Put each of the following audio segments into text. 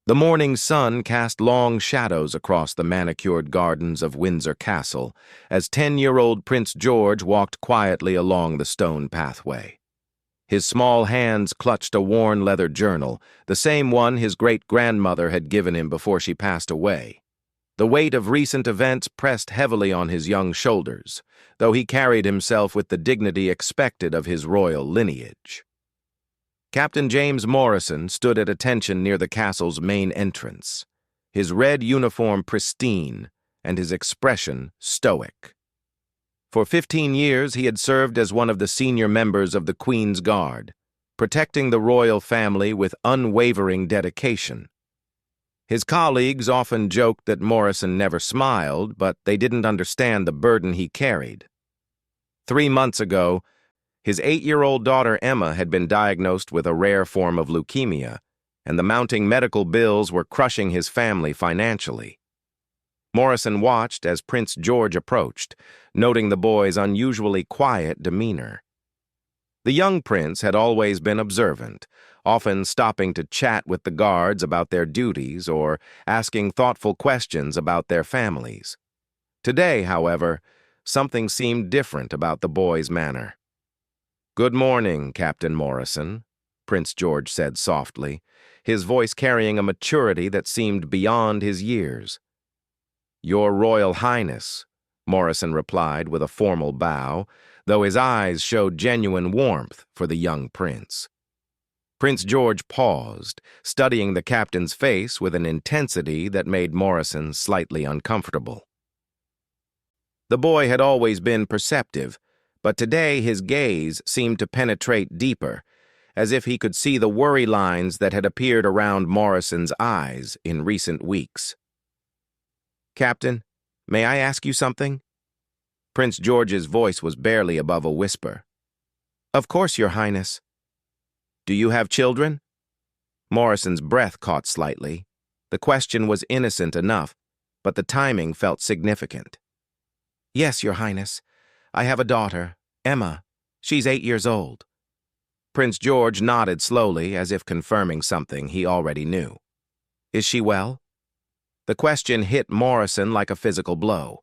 The morning sun cast long shadows across the manicured gardens of Windsor Castle as 10-year-old Prince George walked quietly along the stone pathway. His small hands clutched a worn leather journal, the same one his great-grandmother had given him before she passed away. The weight of recent events pressed heavily on his young shoulders, though he carried himself with the dignity expected of his royal lineage. Captain James Morrison stood at attention near the castle's main entrance, his red uniform pristine and his expression stoic. For 15 years he had served as one of the senior members of the Queen's Guard, protecting the royal family with unwavering dedication. His colleagues often joked that Morrison never smiled, but they didn't understand the burden he carried. 3 months ago, his 8-year-old daughter Emma had been diagnosed with a rare form of leukemia, and the mounting medical bills were crushing his family financially. Morrison watched as Prince George approached, noting the boy's unusually quiet demeanor. The young prince had always been observant, often stopping to chat with the guards about their duties or asking thoughtful questions about their families. Today, however, something seemed different about the boy's manner. "Good morning, Captain Morrison," Prince George said softly, his voice carrying a maturity that seemed beyond his years. "Your Royal Highness," Morrison replied with a formal bow, though his eyes showed genuine warmth for the young prince. Prince George paused, studying the captain's face with an intensity that made Morrison slightly uncomfortable. The boy had always been perceptive, but today his gaze seemed to penetrate deeper, as if he could see the worry lines that had appeared around Morrison's eyes in recent weeks. "Captain, may I ask you something?" Prince George's voice was barely above a whisper. "Of course, Your Highness." "Do you have children?" Morrison's breath caught slightly. The question was innocent enough, but the timing felt significant. "Yes, Your Highness. I have a daughter, Emma. She's 8 years old." Prince George nodded slowly, as if confirming something he already knew. "Is she well?" The question hit Morrison like a physical blow.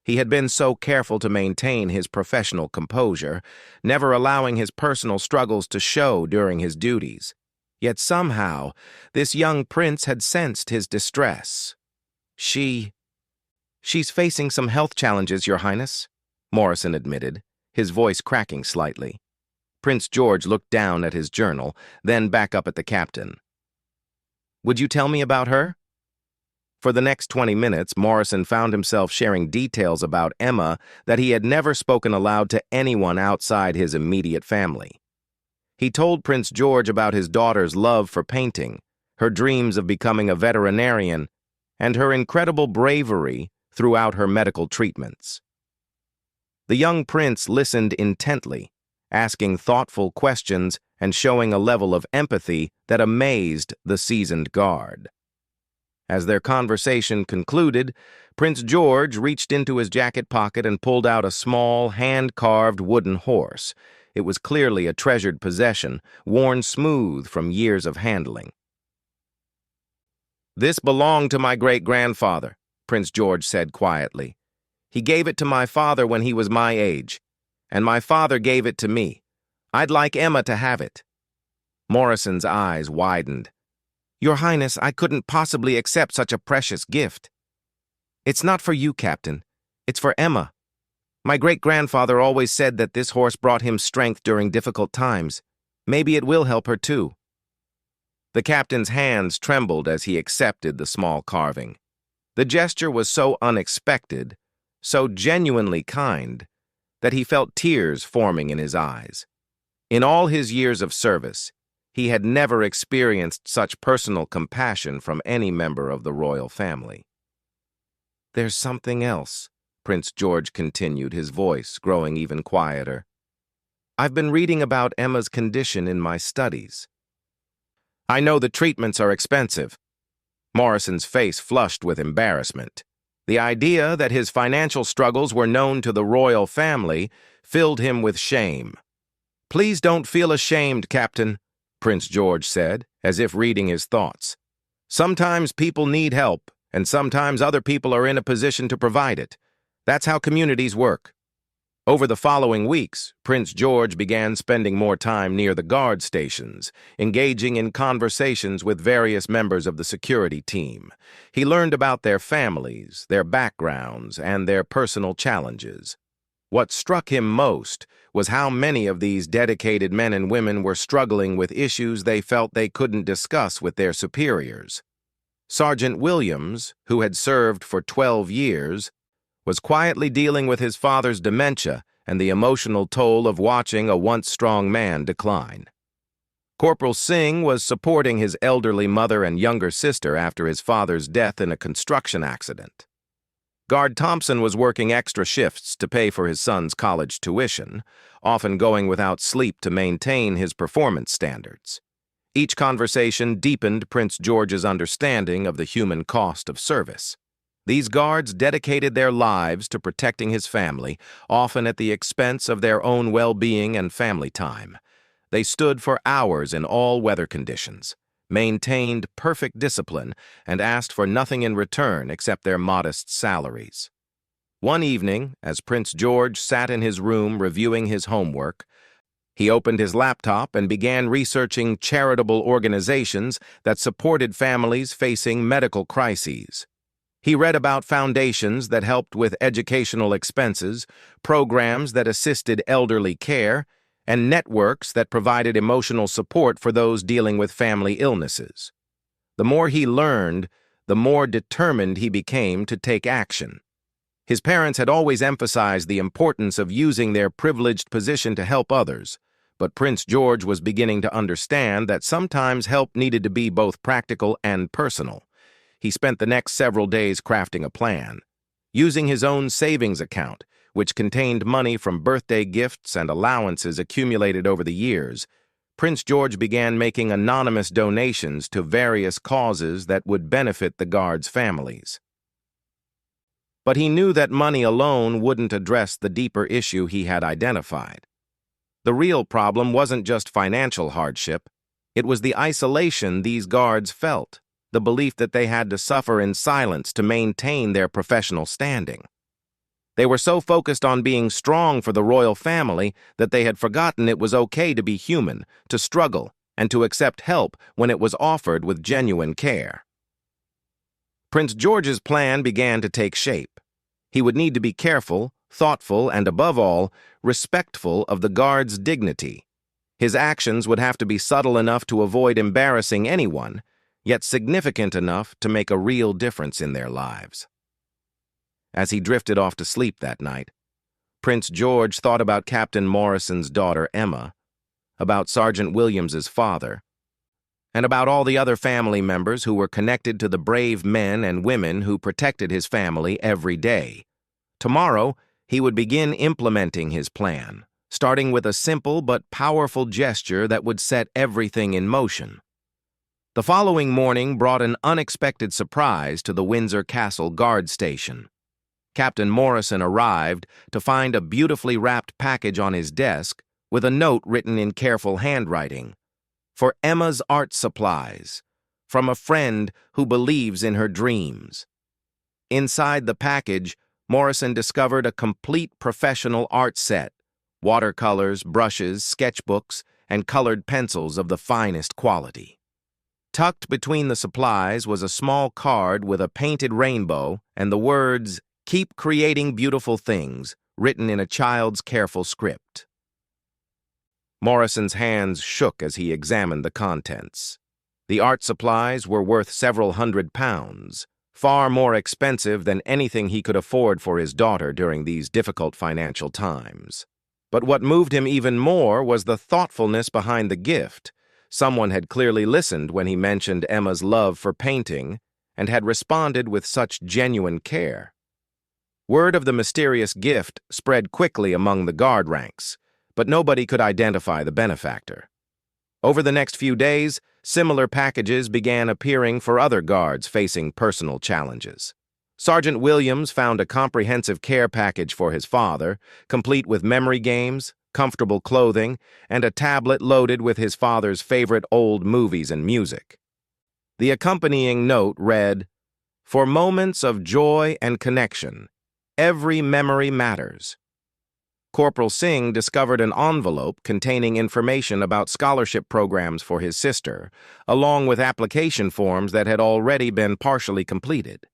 He had been so careful to maintain his professional composure, never allowing his personal struggles to show during his duties. Yet somehow, this young prince had sensed his distress. She's facing some health challenges, Your Highness," Morrison admitted, his voice cracking slightly. Prince George looked down at his journal, then back up at the captain. "Would you tell me about her?" For the next 20 minutes, Morrison found himself sharing details about Emma that he had never spoken aloud to anyone outside his immediate family. He told Prince George about his daughter's love for painting, her dreams of becoming a veterinarian, and her incredible bravery throughout her medical treatments. The young prince listened intently, asking thoughtful questions and showing a level of empathy that amazed the seasoned guard. As their conversation concluded, Prince George reached into his jacket pocket and pulled out a small, hand-carved wooden horse. It was clearly a treasured possession, worn smooth from years of handling. "This belonged to my great-grandfather," Prince George said quietly. "He gave it to my father when he was my age, and my father gave it to me. I'd like Emma to have it." Morrison's eyes widened. "Your Highness, I couldn't possibly accept such a precious gift." "It's not for you, Captain. It's for Emma. My great-grandfather always said that this horse brought him strength during difficult times. Maybe it will help her too." The captain's hands trembled as he accepted the small carving. The gesture was so unexpected, so genuinely kind, that he felt tears forming in his eyes. In all his years of service, he had never experienced such personal compassion from any member of the royal family. "There's something else," Prince George continued, his voice growing even quieter. "I've been reading about Emma's condition in my studies. I know the treatments are expensive." Morrison's face flushed with embarrassment. The idea that his financial struggles were known to the royal family filled him with shame. "Please don't feel ashamed, Captain," Prince George said, as if reading his thoughts. Sometimes people need help, and sometimes other people are in a position to provide it. That's how communities work. Over the following weeks, Prince George began spending more time near the guard stations, engaging in conversations with various members of the security team. He learned about their families, their backgrounds, and their personal challenges. What struck him most was how many of these dedicated men and women were struggling with issues they felt they couldn't discuss with their superiors. Sergeant Williams, who had served for 12 years, was quietly dealing with his father's dementia and the emotional toll of watching a once strong man decline. Corporal Singh was supporting his elderly mother and younger sister after his father's death in a construction accident. Guard Thompson was working extra shifts to pay for his son's college tuition, often going without sleep to maintain his performance standards. Each conversation deepened Prince George's understanding of the human cost of service. These guards dedicated their lives to protecting his family, often at the expense of their own well-being and family time. They stood for hours in all weather conditions, maintained perfect discipline, and asked for nothing in return except their modest salaries. One evening, as Prince George sat in his room reviewing his homework, he opened his laptop and began researching charitable organizations that supported families facing medical crises. He read about foundations that helped with educational expenses, programs that assisted elderly care, and networks that provided emotional support for those dealing with family illnesses. The more he learned, the more determined he became to take action. His parents had always emphasized the importance of using their privileged position to help others, but Prince George was beginning to understand that sometimes help needed to be both practical and personal. He spent the next several days crafting a plan. Using his own savings account, which contained money from birthday gifts and allowances accumulated over the years, Prince George began making anonymous donations to various causes that would benefit the guards' families. But he knew that money alone wouldn't address the deeper issue he had identified. The real problem wasn't just financial hardship, it was the isolation these guards felt, the belief that they had to suffer in silence to maintain their professional standing. They were so focused on being strong for the royal family that they had forgotten it was okay to be human, to struggle, and to accept help when it was offered with genuine care. Prince George's plan began to take shape. He would need to be careful, thoughtful, and above all, respectful of the guards' dignity. His actions would have to be subtle enough to avoid embarrassing anyone, yet significant enough to make a real difference in their lives. As he drifted off to sleep that night, Prince George thought about Captain Morrison's daughter Emma, about Sergeant Williams's father, and about all the other family members who were connected to the brave men and women who protected his family every day. Tomorrow, he would begin implementing his plan, starting with a simple but powerful gesture that would set everything in motion. The following morning brought an unexpected surprise to the Windsor Castle guard station. Captain Morrison arrived to find a beautifully wrapped package on his desk with a note written in careful handwriting. For Emma's art supplies, from a friend who believes in her dreams. Inside the package, Morrison discovered a complete professional art set, watercolors, brushes, sketchbooks, and colored pencils of the finest quality. Tucked between the supplies was a small card with a painted rainbow and the words, "Keep creating beautiful things," written in a child's careful script. Morrison's hands shook as he examined the contents. The art supplies were worth several £100, far more expensive than anything he could afford for his daughter during these difficult financial times. But what moved him even more was the thoughtfulness behind the gift. Someone had clearly listened when he mentioned Emma's love for painting and had responded with such genuine care. Word of the mysterious gift spread quickly among the guard ranks, but nobody could identify the benefactor. Over the next few days, similar packages began appearing for other guards facing personal challenges. Sergeant Williams found a comprehensive care package for his father, complete with memory games, comfortable clothing, and a tablet loaded with his father's favorite old movies and music. The accompanying note read, "For moments of joy and connection, every memory matters." Corporal Singh discovered an envelope containing information about scholarship programs for his sister, along with application forms that had already been partially completed.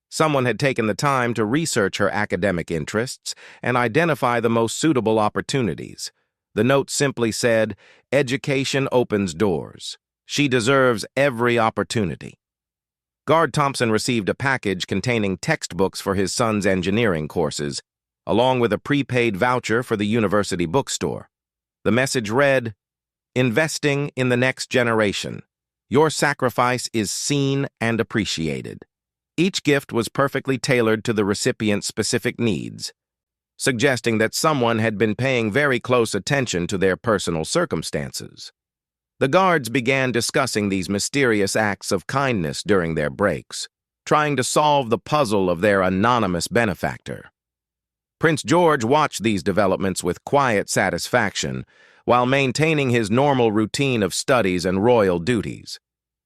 Someone had taken the time to research her academic interests and identify the most suitable opportunities. The note simply said, "Education opens doors. She deserves every opportunity." Guard Thompson received a package containing textbooks for his son's engineering courses, along with a prepaid voucher for the university bookstore. The message read, "Investing in the next generation. Your sacrifice is seen and appreciated." Each gift was perfectly tailored to the recipient's specific needs, suggesting that someone had been paying very close attention to their personal circumstances. The guards began discussing these mysterious acts of kindness during their breaks, trying to solve the puzzle of their anonymous benefactor. Prince George watched these developments with quiet satisfaction while maintaining his normal routine of studies and royal duties.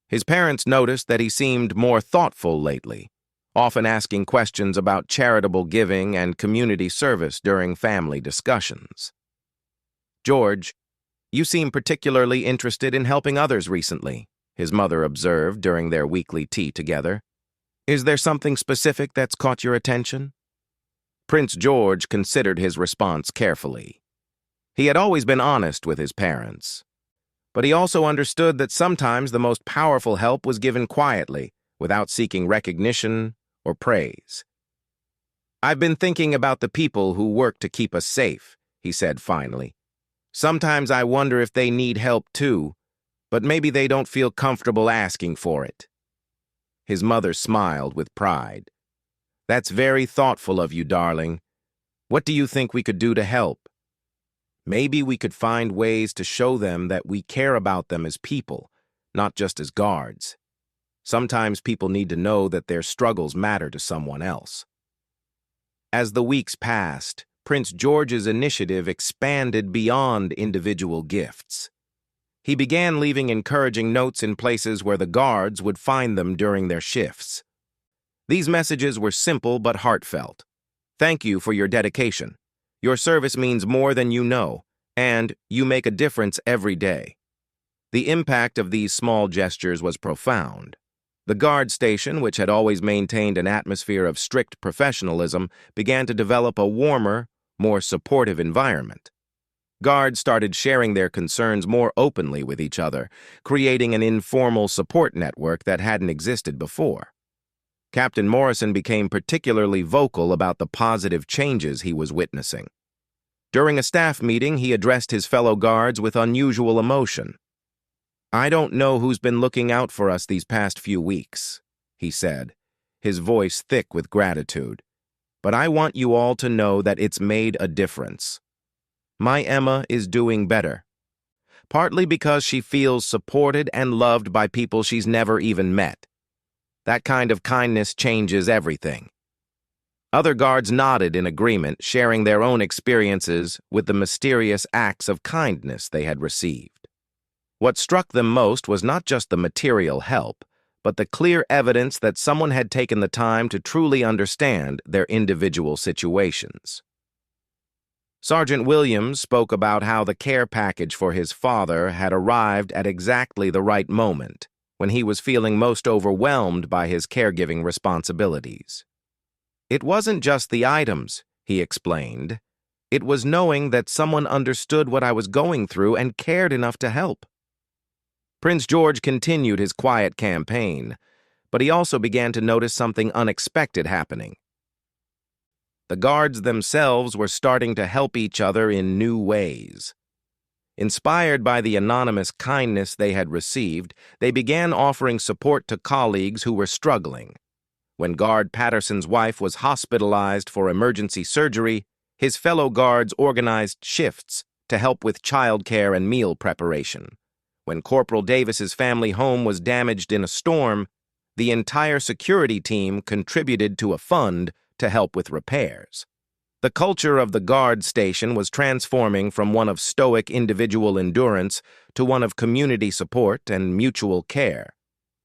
His parents noticed that he seemed more thoughtful lately, often asking questions about charitable giving and community service during family discussions. "George, you seem particularly interested in helping others recently," his mother observed during their weekly tea together. "Is there something specific that's caught your attention?" Prince George considered his response carefully. He had always been honest with his parents, but he also understood that sometimes the most powerful help was given quietly, without seeking recognition or praise. "I've been thinking about the people who work to keep us safe," he said finally. "Sometimes I wonder if they need help too, but maybe they don't feel comfortable asking for it." His mother smiled with pride. "That's very thoughtful of you, darling. What do you think we could do to help?" "Maybe we could find ways to show them that we care about them as people, not just as guards. Sometimes people need to know that their struggles matter to someone else." As the weeks passed, Prince George's initiative expanded beyond individual gifts. He began leaving encouraging notes in places where the guards would find them during their shifts. These messages were simple but heartfelt. "Thank you for your dedication. Your service means more than you know, and you make a difference every day." The impact of these small gestures was profound. The guard station, which had always maintained an atmosphere of strict professionalism, began to develop a warmer, more supportive environment. Guards started sharing their concerns more openly with each other, creating an informal support network that hadn't existed before. Captain Morrison became particularly vocal about the positive changes he was witnessing. During a staff meeting, he addressed his fellow guards with unusual emotion. "I don't know who's been looking out for us these past few weeks," he said, his voice thick with gratitude. "But I want you all to know that it's made a difference. My Emma is doing better, partly because she feels supported and loved by people she's never even met. That kind of kindness changes everything." Other guards nodded in agreement, sharing their own experiences with the mysterious acts of kindness they had received. What struck them most was not just the material help, but the clear evidence that someone had taken the time to truly understand their individual situations. Sergeant Williams spoke about how the care package for his father had arrived at exactly the right moment, when he was feeling most overwhelmed by his caregiving responsibilities. "It wasn't just the items," he explained. "It was knowing that someone understood what I was going through and cared enough to help." Prince George continued his quiet campaign, but he also began to notice something unexpected happening. The guards themselves were starting to help each other in new ways. Inspired by the anonymous kindness they had received, they began offering support to colleagues who were struggling. When Guard Patterson's wife was hospitalized for emergency surgery, his fellow guards organized shifts to help with childcare and meal preparation. When Corporal Davis's family home was damaged in a storm, the entire security team contributed to a fund to help with repairs. The culture of the guard station was transforming from one of stoic individual endurance to one of community support and mutual care.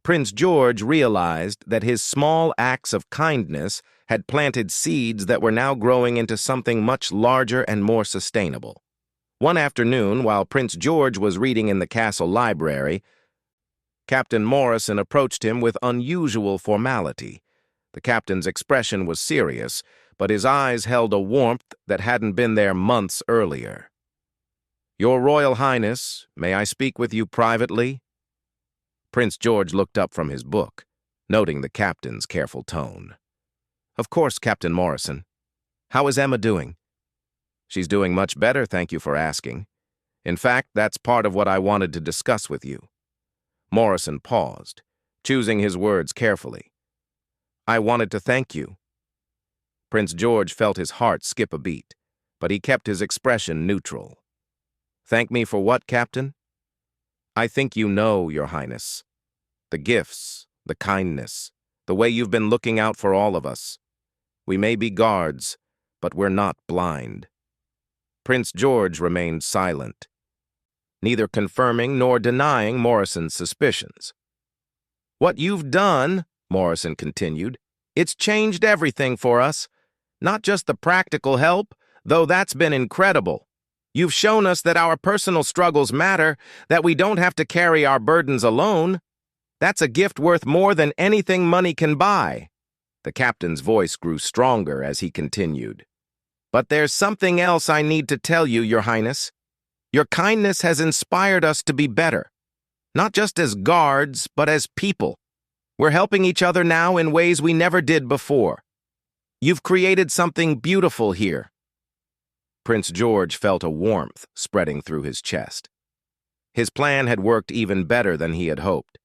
Prince George realized that his small acts of kindness had planted seeds that were now growing into something much larger and more sustainable. One afternoon, while Prince George was reading in the castle library, Captain Morrison approached him with unusual formality. The captain's expression was serious, but his eyes held a warmth that hadn't been there months earlier. "Your Royal Highness, may I speak with you privately?" Prince George looked up from his book, noting the captain's careful tone. "Of course, Captain Morrison. How is Emma doing?" "She's doing much better, thank you for asking. In fact, that's part of what I wanted to discuss with you." Morrison paused, choosing his words carefully. "I wanted to thank you." Prince George felt his heart skip a beat, but he kept his expression neutral. "Thank me for what, Captain?" "I think you know, Your Highness. The gifts, the kindness, the way you've been looking out for all of us. We may be guards, but we're not blind." Prince George remained silent, neither confirming nor denying Morrison's suspicions. "What you've done," Morrison continued, "it's changed everything for us. Not just the practical help, though that's been incredible. You've shown us that our personal struggles matter, that we don't have to carry our burdens alone. That's a gift worth more than anything money can buy." The captain's voice grew stronger as he continued. "But there's something else I need to tell you, Your Highness. Your kindness has inspired us to be better, not just as guards, but as people. We're helping each other now in ways we never did before. You've created something beautiful here." Prince George felt a warmth spreading through his chest. His plan had worked even better than he had hoped.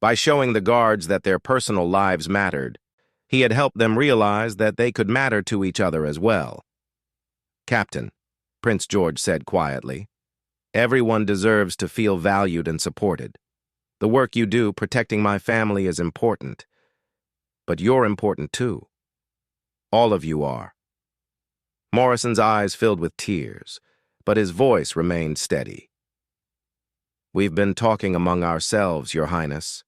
By showing the guards that their personal lives mattered, he had helped them realize that they could matter to each other as well. "Captain," Prince George said quietly, "everyone deserves to feel valued and supported. The work you do protecting my family is important, but you're important too. All of you are." Morrison's eyes filled with tears, but his voice remained steady. "We've been talking among ourselves, Your Highness.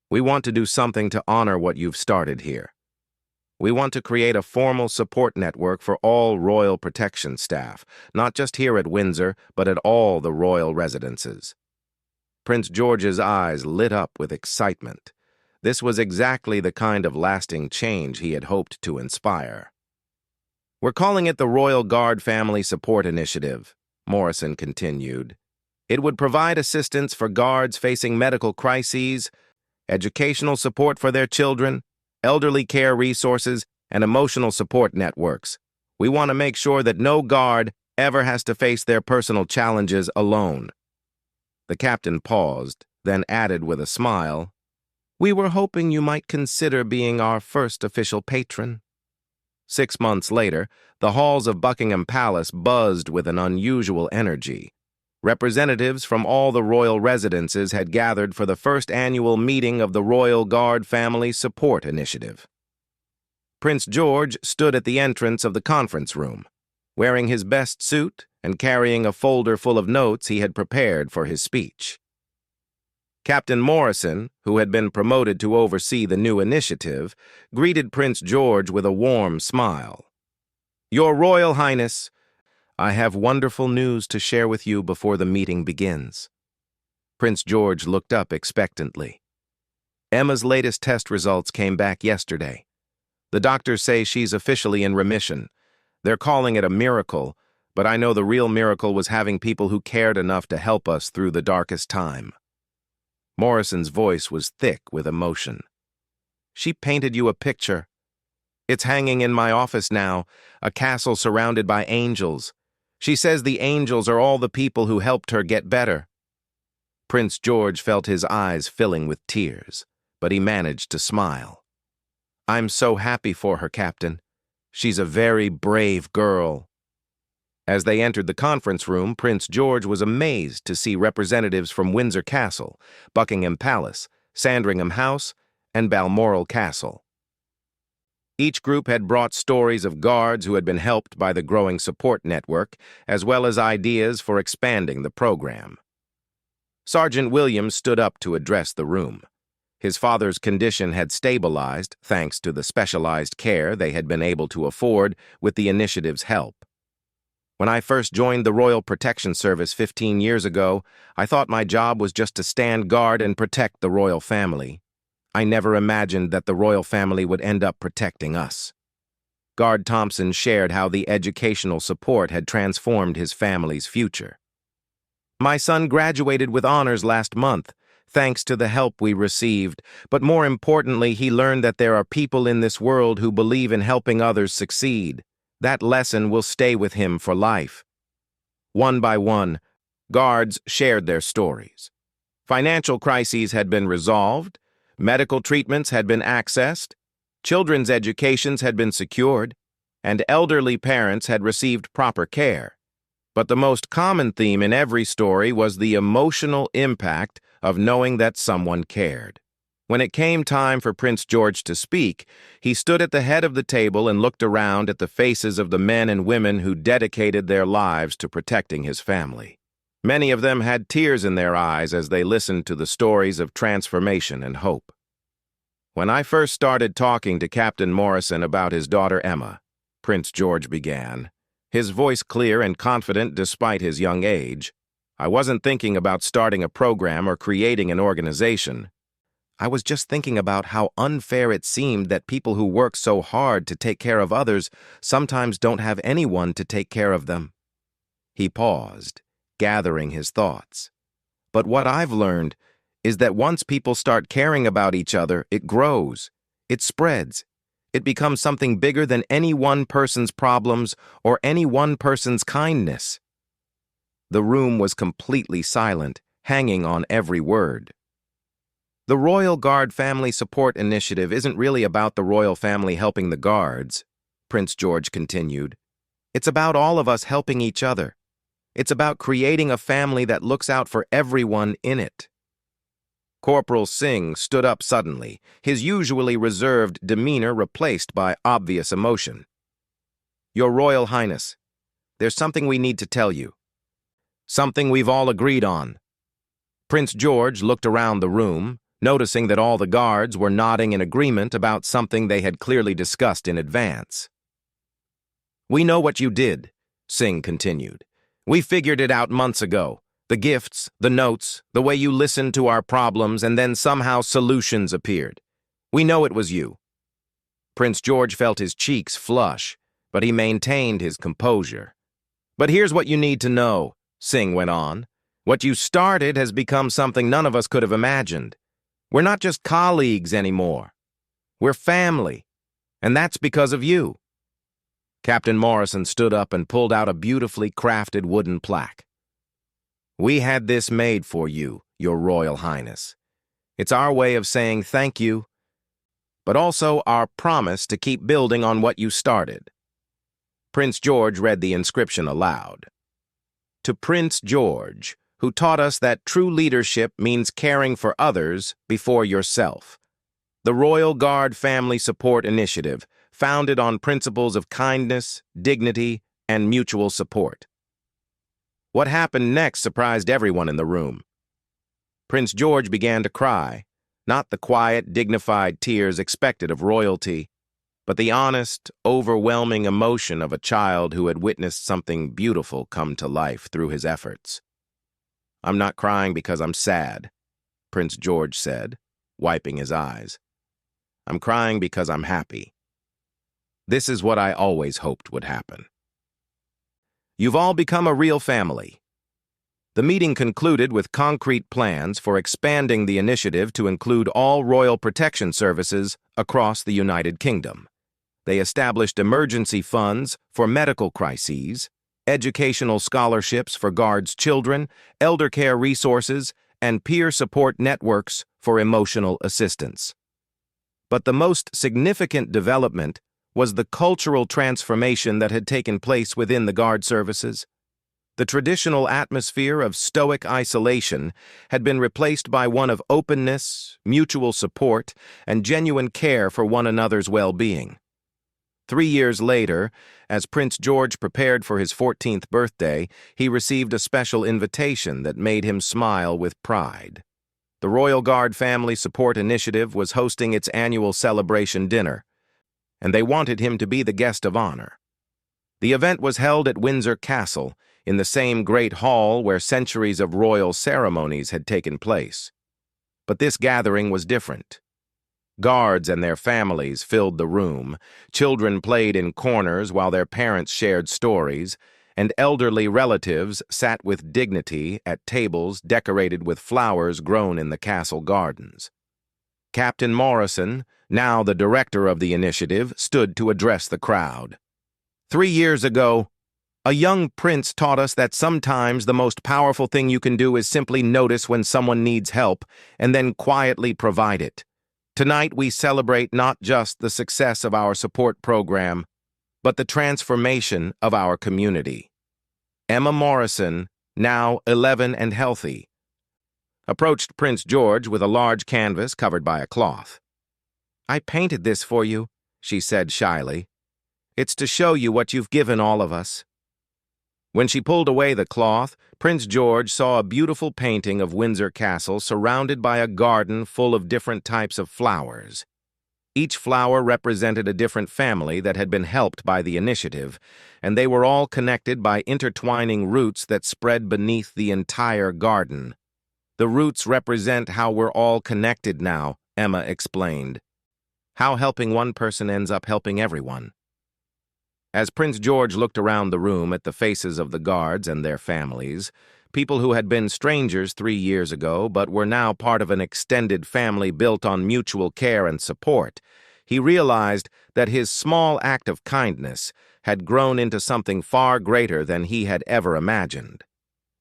We want to do something to honor what you've started here. We want to create a formal support network for all royal protection staff, not just here at Windsor, but at all the royal residences." Prince George's eyes lit up with excitement. This was exactly the kind of lasting change he had hoped to inspire. "We're calling it the Royal Guard Family Support Initiative," Morrison continued. "It would provide assistance for guards facing medical crises, educational support for their children, elderly care resources, and emotional support networks. We want to make sure that no guard ever has to face their personal challenges alone." The captain paused, then added with a smile, "We were hoping you might consider being our first official patron." 6 months later, the halls of Buckingham Palace buzzed with an unusual energy. Representatives from all the royal residences had gathered for the first annual meeting of the Royal Guard Family Support Initiative. Prince George stood at the entrance of the conference room, wearing his best suit and carrying a folder full of notes he had prepared for his speech. Captain Morrison, who had been promoted to oversee the new initiative, greeted Prince George with a warm smile. "Your Royal Highness, I have wonderful news to share with you before the meeting begins." Prince George looked up expectantly. "Emma's latest test results came back yesterday. The doctors say she's officially in remission. They're calling it a miracle, but I know the real miracle was having people who cared enough to help us through the darkest time." Morrison's voice was thick with emotion. "She painted you a picture. It's hanging in my office now, a castle surrounded by angels. She says the angels are all the people who helped her get better." Prince George felt his eyes filling with tears, but he managed to smile. "I'm so happy for her, Captain. She's a very brave girl." As they entered the conference room, Prince George was amazed to see representatives from Windsor Castle, Buckingham Palace, Sandringham House, and Balmoral Castle. Each group had brought stories of guards who had been helped by the growing support network, as well as ideas for expanding the program. Sergeant Williams stood up to address the room. His father's condition had stabilized thanks to the specialized care they had been able to afford with the initiative's help. When I first joined the Royal Protection Service 15 years ago, I thought my job was just to stand guard and protect the royal family. I never imagined that the royal family would end up protecting us. Guard Thompson shared how the educational support had transformed his family's future. My son graduated with honors last month, thanks to the help we received, but more importantly, he learned that there are people in this world who believe in helping others succeed. That lesson will stay with him for life. One by one, guards shared their stories. Financial crises had been resolved, medical treatments had been accessed, children's educations had been secured, and elderly parents had received proper care. But the most common theme in every story was the emotional impact of knowing that someone cared. When it came time for Prince George to speak, he stood at the head of the table and looked around at the faces of the men and women who dedicated their lives to protecting his family. Many of them had tears in their eyes as they listened to the stories of transformation and hope. When I first started talking to Captain Morrison about his daughter Emma, Prince George began, his voice clear and confident despite his young age, I wasn't thinking about starting a program or creating an organization. I was just thinking about how unfair it seemed that people who work so hard to take care of others sometimes don't have anyone to take care of them. He paused, gathering his thoughts. But what I've learned is that once people start caring about each other, it grows, it spreads, it becomes something bigger than any one person's problems or any one person's kindness. The room was completely silent, hanging on every word. The Royal Guard Family Support Initiative isn't really about the royal family helping the guards, Prince George continued. It's about all of us helping each other. It's about creating a family that looks out for everyone in it. Corporal Singh stood up suddenly, his usually reserved demeanor replaced by obvious emotion. Your Royal Highness, there's something we need to tell you. Something we've all agreed on. Prince George looked around the room, noticing that all the guards were nodding in agreement about something they had clearly discussed in advance. We know what you did, Singh continued. We figured it out months ago. The gifts, the notes, the way you listened to our problems, and then somehow solutions appeared. We know it was you. Prince George felt his cheeks flush, but he maintained his composure. But here's what you need to know, Singh went on. What you started has become something none of us could have imagined. We're not just colleagues anymore. We're family, and that's because of you. Captain Morrison stood up and pulled out a beautifully crafted wooden plaque. We had this made for you, Your Royal Highness. It's our way of saying thank you, but also our promise to keep building on what you started. Prince George read the inscription aloud. To Prince George, who taught us that true leadership means caring for others before yourself. The Royal Guard Family Support Initiative, founded on principles of kindness, dignity, and mutual support. What happened next surprised everyone in the room. Prince George began to cry, not the quiet, dignified tears expected of royalty, but the honest, overwhelming emotion of a child who had witnessed something beautiful come to life through his efforts. I'm not crying because I'm sad, Prince George said, wiping his eyes. I'm crying because I'm happy. This is what I always hoped would happen. You've all become a real family. The meeting concluded with concrete plans for expanding the initiative to include all royal protection services across the United Kingdom. They established emergency funds for medical crises, educational scholarships for guards' children, elder care resources, and peer support networks for emotional assistance. But the most significant development was the cultural transformation that had taken place within the guard services. The traditional atmosphere of stoic isolation had been replaced by one of openness, mutual support, and genuine care for one another's well-being. 3 years later, as Prince George prepared for his 14th birthday, he received a special invitation that made him smile with pride. The Royal Guard Family Support Initiative was hosting its annual celebration dinner, and they wanted him to be the guest of honor. The event was held at Windsor Castle, in the same great hall where centuries of royal ceremonies had taken place. But this gathering was different. Guards and their families filled the room, children played in corners while their parents shared stories, and elderly relatives sat with dignity at tables decorated with flowers grown in the castle gardens. Captain Morrison, now the director of the initiative, stood to address the crowd. 3 years ago, a young prince taught us that sometimes the most powerful thing you can do is simply notice when someone needs help and then quietly provide it. Tonight we celebrate not just the success of our support program, but the transformation of our community. Emma Morrison, now 11 and healthy, approached Prince George with a large canvas covered by a cloth. "I painted this for you," she said shyly. "It's to show you what you've given all of us." When she pulled away the cloth, Prince George saw a beautiful painting of Windsor Castle surrounded by a garden full of different types of flowers. Each flower represented a different family that had been helped by the initiative, and they were all connected by intertwining roots that spread beneath the entire garden. "The roots represent how we're all connected now," Emma explained. "How helping one person ends up helping everyone." As Prince George looked around the room at the faces of the guards and their families, people who had been strangers 3 years ago but were now part of an extended family built on mutual care and support, he realized that his small act of kindness had grown into something far greater than he had ever imagined.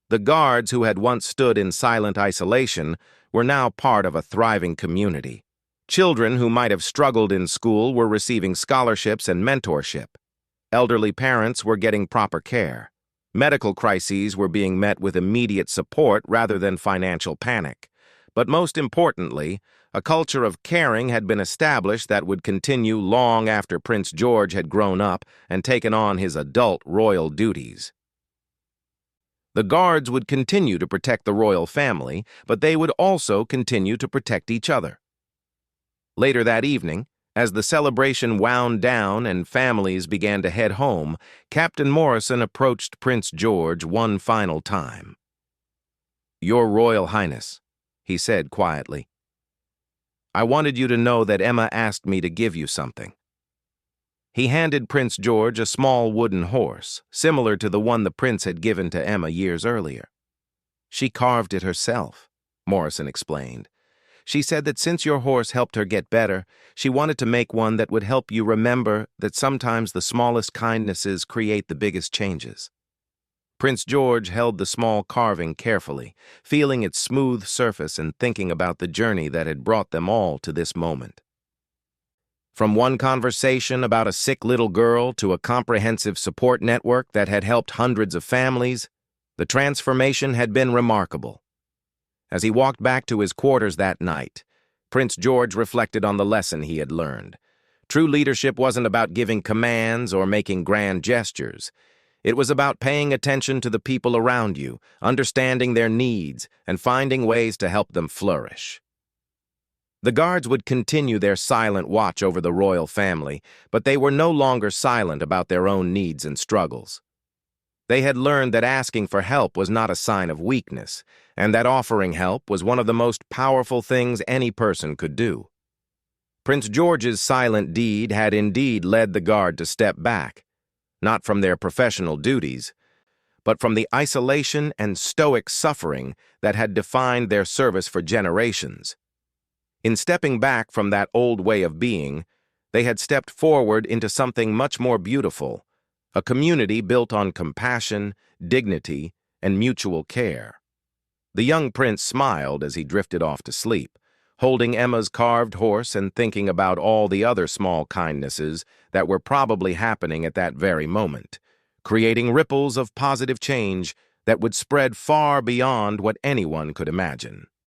The guards who had once stood in silent isolation were now part of a thriving community. Children who might have struggled in school were receiving scholarships and mentorship. Elderly parents were getting proper care. Medical crises were being met with immediate support rather than financial panic. But most importantly, a culture of caring had been established that would continue long after Prince George had grown up and taken on his adult royal duties. The guards would continue to protect the royal family, but they would also continue to protect each other. Later that evening, as the celebration wound down and families began to head home, Captain Morrison approached Prince George one final time. "Your Royal Highness," he said quietly, "I wanted you to know that Emma asked me to give you something." He handed Prince George a small wooden horse, similar to the one the prince had given to Emma years earlier. "She carved it herself," Morrison explained. "She said that since your horse helped her get better, she wanted to make one that would help you remember that sometimes the smallest kindnesses create the biggest changes." Prince George held the small carving carefully, feeling its smooth surface and thinking about the journey that had brought them all to this moment. From one conversation about a sick little girl to a comprehensive support network that had helped hundreds of families, the transformation had been remarkable. As he walked back to his quarters that night, Prince George reflected on the lesson he had learned. True leadership wasn't about giving commands or making grand gestures. It was about paying attention to the people around you, understanding their needs, and finding ways to help them flourish. The guards would continue their silent watch over the royal family, but they were no longer silent about their own needs and struggles. They had learned that asking for help was not a sign of weakness, and that offering help was one of the most powerful things any person could do. Prince George's silent deed had indeed led the guard to step back, not from their professional duties, but from the isolation and stoic suffering that had defined their service for generations. In stepping back from that old way of being, they had stepped forward into something much more beautiful, a community built on compassion, dignity, and mutual care. The young prince smiled as he drifted off to sleep, holding Emma's carved horse and thinking about all the other small kindnesses that were probably happening at that very moment, creating ripples of positive change that would spread far beyond what anyone could imagine.